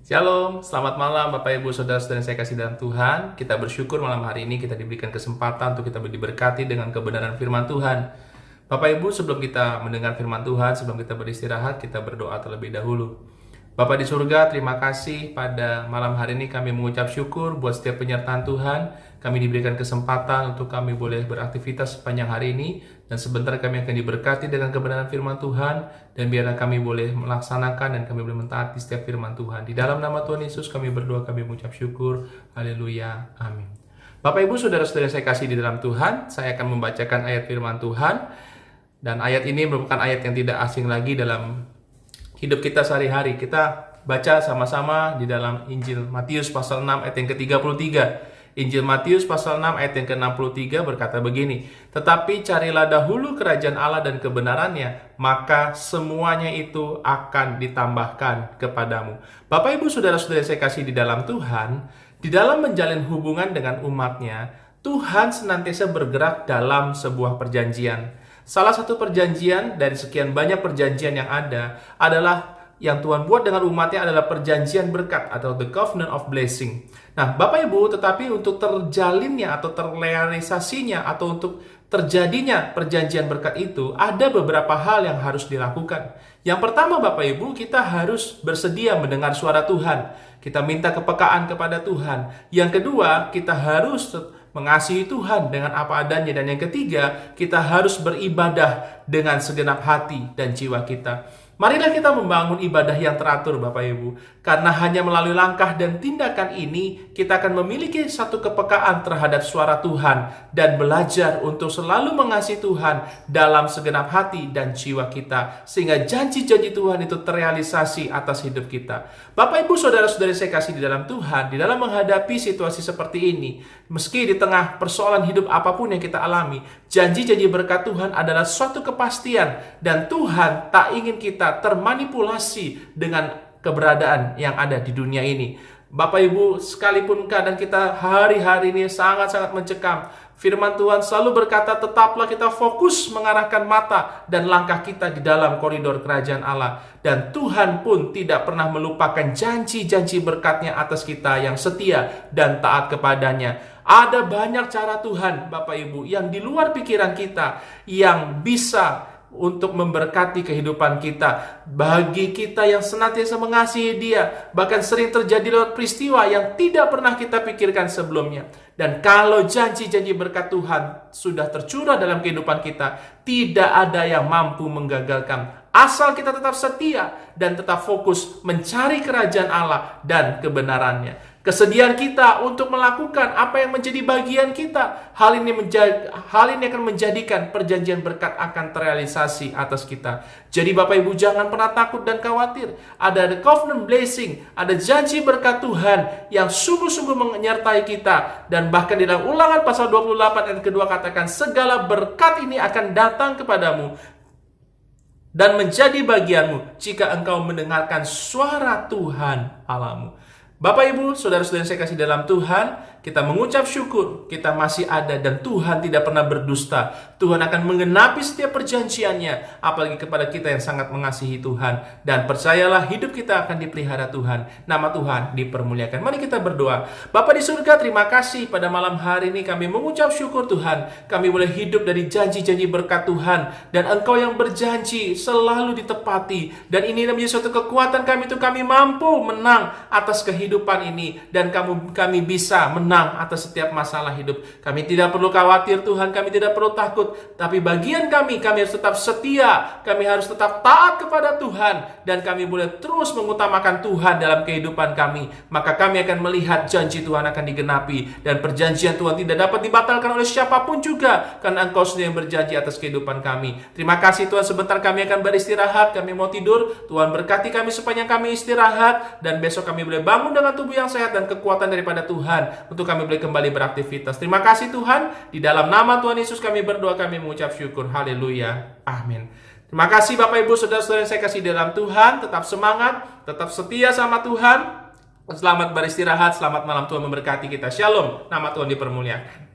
Shalom, selamat malam Bapak Ibu Saudara-saudara yang saya kasih dalam Tuhan. Kita bersyukur malam hari ini kita diberikan kesempatan untuk kita diberkati dengan kebenaran firman Tuhan. Bapak Ibu, sebelum kita mendengar firman Tuhan, sebelum kita beristirahat, kita berdoa terlebih dahulu. Bapak di surga, terima kasih pada malam hari ini kami mengucap syukur buat setiap penyertaan Tuhan. Kami diberikan kesempatan untuk kami boleh beraktivitas sepanjang hari ini. Dan sebentar kami akan diberkati dengan kebenaran firman Tuhan. Dan biarlah kami boleh melaksanakan dan kami boleh mentaati setiap firman Tuhan. Di dalam nama Tuhan Yesus kami berdoa, kami mengucap syukur. Haleluya, amin. Bapak Ibu Saudara-saudara saya kasih di dalam Tuhan, saya akan membacakan ayat firman Tuhan. Dan ayat ini merupakan ayat yang tidak asing lagi dalam hidup kita sehari-hari. Kita baca sama-sama di dalam Injil Matius pasal 6 ayat yang ke-33. Injil Matius pasal 6 ayat yang ke-63 berkata begini, "Tetapi carilah dahulu kerajaan Allah dan kebenarannya, maka semuanya itu akan ditambahkan kepadamu." Bapak Ibu Saudara-saudara saya kasih di dalam Tuhan, di dalam menjalin hubungan dengan umatnya, Tuhan senantiasa bergerak dalam sebuah perjanjian. Salah satu perjanjian dari sekian banyak perjanjian yang ada adalah yang Tuhan buat dengan umatnya adalah perjanjian berkat atau the covenant of blessing. Nah, Bapak Ibu, tetapi untuk terjalinnya atau terrealisasinya atau untuk terjadinya perjanjian berkat itu, ada beberapa hal yang harus dilakukan. Yang pertama, Bapak Ibu, kita harus bersedia mendengar suara Tuhan. Kita minta kepekaan kepada Tuhan. Yang kedua, kita harus mengasihi Tuhan dengan apa adanya. Dan yang ketiga, kita harus beribadah dengan segenap hati dan jiwa kita. Marilah kita membangun ibadah yang teratur Bapak Ibu. Karena hanya melalui langkah dan tindakan ini, kita akan memiliki satu kepekaan terhadap suara Tuhan. Dan belajar untuk selalu mengasihi Tuhan dalam segenap hati dan jiwa kita. Sehingga janji-janji Tuhan itu terrealisasi atas hidup kita. Bapak Ibu Saudara-saudari saya kasih di dalam Tuhan, di dalam menghadapi situasi seperti ini, meski di tengah persoalan hidup apapun yang kita alami, janji-janji berkat Tuhan adalah suatu kepastian. Dan Tuhan tak ingin kita termanipulasi dengan keberadaan yang ada di dunia ini. Bapak Ibu, sekalipun keadaan kita hari-hari ini sangat-sangat mencekam, firman Tuhan selalu berkata, tetaplah kita fokus mengarahkan mata dan langkah kita di dalam koridor kerajaan Allah. Dan Tuhan pun tidak pernah melupakan janji-janji berkatnya atas kita yang setia dan taat kepadanya. Ada banyak cara Tuhan, Bapak Ibu, yang di luar pikiran kita, yang bisa untuk memberkati kehidupan kita. Bagi kita yang senantiasa mengasihi Dia, bahkan sering terjadi lewat peristiwa yang tidak pernah kita pikirkan sebelumnya. Dan kalau janji-janji berkat Tuhan sudah tercurah dalam kehidupan kita, tidak ada yang mampu menggagalkan. Asal kita tetap setia dan tetap fokus mencari kerajaan Allah dan kebenarannya. Kesediaan kita untuk melakukan apa yang menjadi bagian kita, hal ini akan menjadikan perjanjian berkat akan terrealisasi atas kita. Jadi Bapak Ibu jangan pernah takut dan khawatir. Ada the covenant blessing, ada janji berkat Tuhan yang sungguh-sungguh menyertai kita. Dan bahkan di dalam Ulangan pasal 28 ayat kedua katakan, segala berkat ini akan datang kepadamu dan menjadi bagianmu jika engkau mendengarkan suara Tuhan Allahmu. Bapak Ibu, saudara-saudara yang saya kasih dalam Tuhan, kita mengucap syukur, kita masih ada dan Tuhan tidak pernah berdusta. Tuhan akan menggenapi setiap perjanjiannya, apalagi kepada kita yang sangat mengasihi Tuhan. Dan percayalah hidup kita akan dipelihara Tuhan. Nama Tuhan dipermuliakan. Mari kita berdoa. Bapa di surga, terima kasih pada malam hari ini kami mengucap syukur Tuhan. Kami boleh hidup dari janji-janji berkat Tuhan. Dan Engkau yang berjanji selalu ditepati. Dan ini menjadi suatu kekuatan kami untuk kami mampu menang atas kehidupan ini. Dan kami bisa menang atas setiap masalah hidup. Kami tidak perlu khawatir Tuhan, kami tidak perlu takut. Tapi bagian kami harus tetap setia. Kami harus tetap taat kepada Tuhan. Dan kami boleh terus mengutamakan Tuhan dalam kehidupan kami. Maka kami akan melihat janji Tuhan akan digenapi. Dan perjanjian Tuhan tidak dapat dibatalkan oleh siapapun juga. Karena Engkau sendiri yang berjanji atas kehidupan kami. Terima kasih Tuhan, sebentar kami akan beristirahat. Kami mau tidur. Tuhan berkati kami sepanjang kami istirahat. Dan besok kami boleh bangun dengan tubuh yang sehat dan kekuatan daripada Tuhan. Untuk kami boleh kembali beraktivitas. Terima kasih Tuhan. Di dalam nama Tuhan Yesus kami berdoa, kami mengucap syukur. Haleluya. Amin. Terima kasih Bapak Ibu Saudara-saudara yang saya kasih dalam Tuhan. Tetap semangat, tetap setia sama Tuhan. Selamat beristirahat, selamat malam, Tuhan memberkati kita. Shalom. Nama Tuhan dipermuliakan.